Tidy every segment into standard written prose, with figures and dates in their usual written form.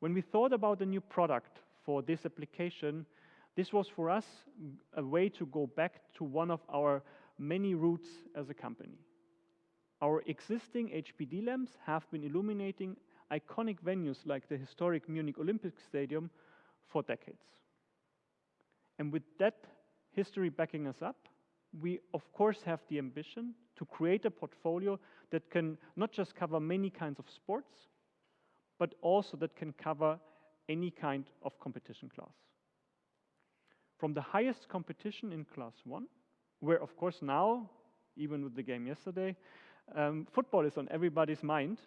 When we thought about a new product for this application, this was for us a way to go back to one of our many roots as a company. Our existing HPD lamps have been illuminating iconic venues like the historic Munich Olympic Stadium for decades. And with that history backing us up, we of course have the ambition to create a portfolio that can not just cover many kinds of sports, but also that can cover any kind of competition class. From the highest competition in Class 1, where of course now, even with the game yesterday, football is on everybody's mind,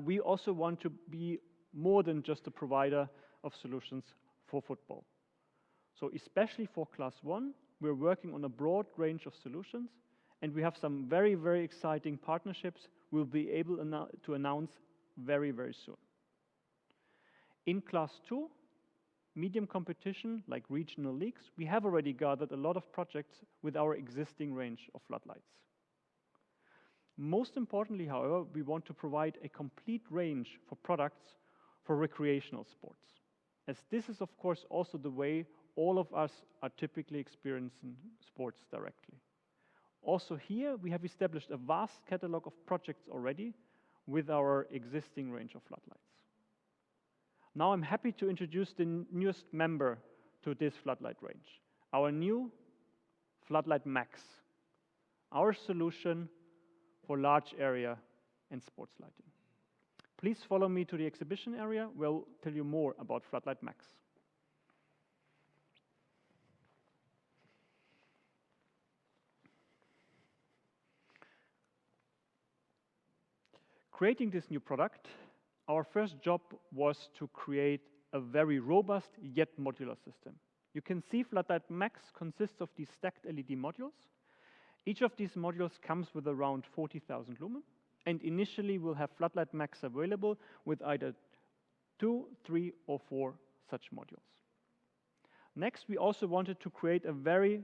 we also want to be more than just a provider of solutions for football. So especially for Class 1, we're working on a broad range of solutions, and we have some very, very exciting partnerships we'll be able to announce very, very soon. In Class 2, medium competition like regional leagues, we have already gathered a lot of projects with our existing range of floodlights. Most importantly, however, we want to provide a complete range for products for recreational sports, as this is of course also the way all of us are typically experiencing sports directly. Also here, we have established a vast catalog of projects already with our existing range of floodlights. Now I'm happy to introduce the newest member to this floodlight range, our new Floodlight Max, our solution for large area and sports lighting. Please follow me to the exhibition area where I'll tell you more about Floodlight Max. Creating this new product, our first job was to create a very robust yet modular system. You can see Floodlight Max consists of these stacked LED modules. Each of these modules comes with around 40,000 lumen, and initially we'll have Floodlight Max available with either 2, 3, or 4 such modules. Next, we also wanted to create a very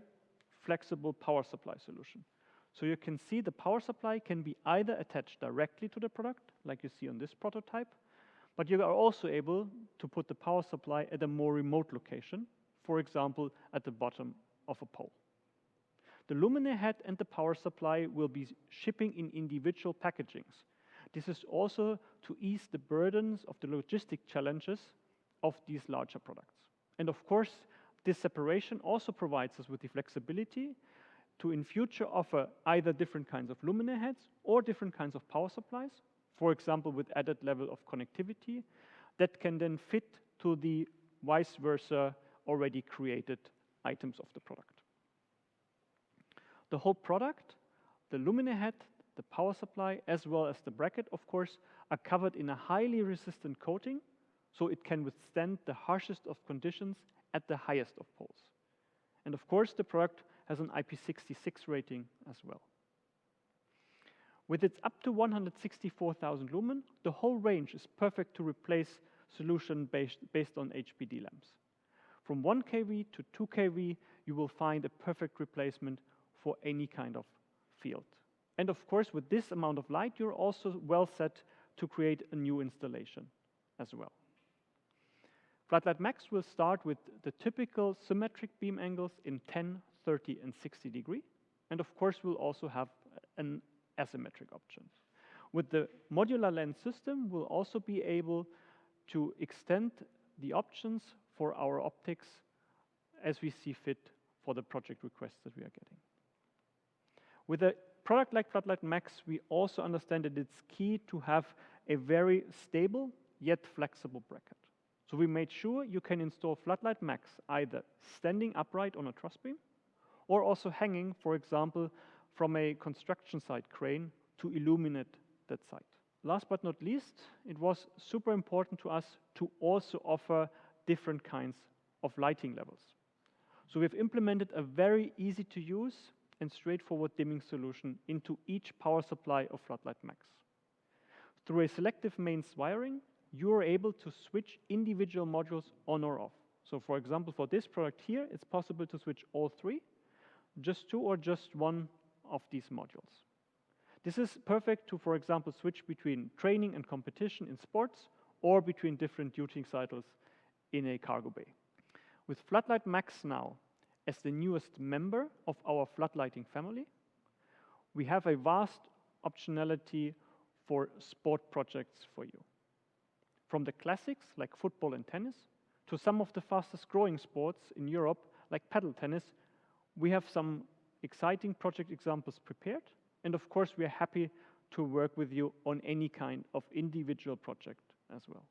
flexible power supply solution. So you can see the power supply can be either attached directly to the product, like you see on this prototype, but you are also able to put the power supply at a more remote location, for example, at the bottom of a pole. The luminaire head and the power supply will be shipping in individual packagings. This is also to ease the burdens of the logistic challenges of these larger products. And of course, this separation also provides us with the flexibility to in future offer either different kinds of luminaire heads or different kinds of power supplies, for example, with added level of connectivity that can then fit to the vice versa already created items of the product. The whole product, the luminaire head, the power supply, as well as the bracket, of course, are covered in a highly resistant coating, so it can withstand the harshest of conditions at the highest of poles. And of course, the product has an IP66 rating as well. With its up to 164,000 lumen, the whole range is perfect to replace solution based on HPD lamps. From 1 kV to 2 kV, you will find a perfect replacement for any kind of field. And of course, with this amount of light, you're also well set to create a new installation as well. Floodlight Max will start with the typical symmetric beam angles in 10, 30, and 60 degree. And of course, we'll also have an asymmetric option. With the modular lens system, we'll also be able to extend the options for our optics as we see fit for the project requests that we are getting. With a product like Floodlight Max, we also understand that it's key to have a very stable yet flexible bracket. So we made sure you can install Floodlight Max either standing upright on a truss beam or also hanging, for example, from a construction site crane to illuminate that site. Last but not least, it was super important to us to also offer different kinds of lighting levels. So we've implemented a very easy to use and straightforward dimming solution into each power supply of Floodlight Max. Through a selective mains wiring, you are able to switch individual modules on or off. So for example, for this product here, it's possible to switch all 3, just 2 or just 1 of these modules. This is perfect to, for example, switch between training and competition in sports or between different duty cycles in a cargo bay. With Floodlight Max now as the newest member of our floodlighting family, we have a vast optionality for sport projects for you. From the classics like football and tennis to some of the fastest growing sports in Europe like paddle tennis, we have some exciting project examples prepared. And of course, we are happy to work with you on any kind of individual project as well.